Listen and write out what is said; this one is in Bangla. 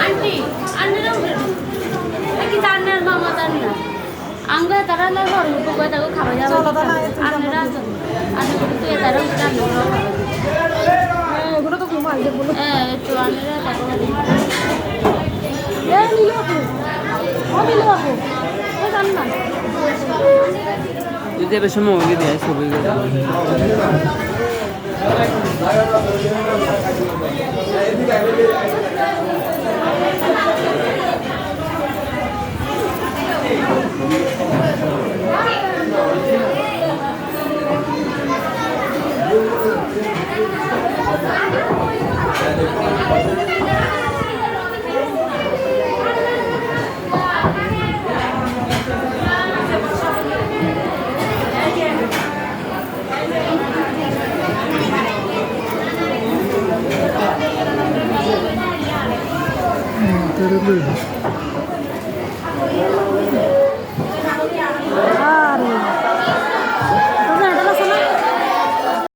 আন্টি আন্টিরাও কি জানেন মামা জানেন না আঙ্গা তারা না ঘর উপরে তাকে খাবার যাবে আন্টিরা আন্টি তুই তারা জানো এগুলো তো ঘুমাই যেগুলো একটু আন্টিরা তাকে নিলো আপু জান না যদি এবার সময় ওকে দেয় ছবি Terrible.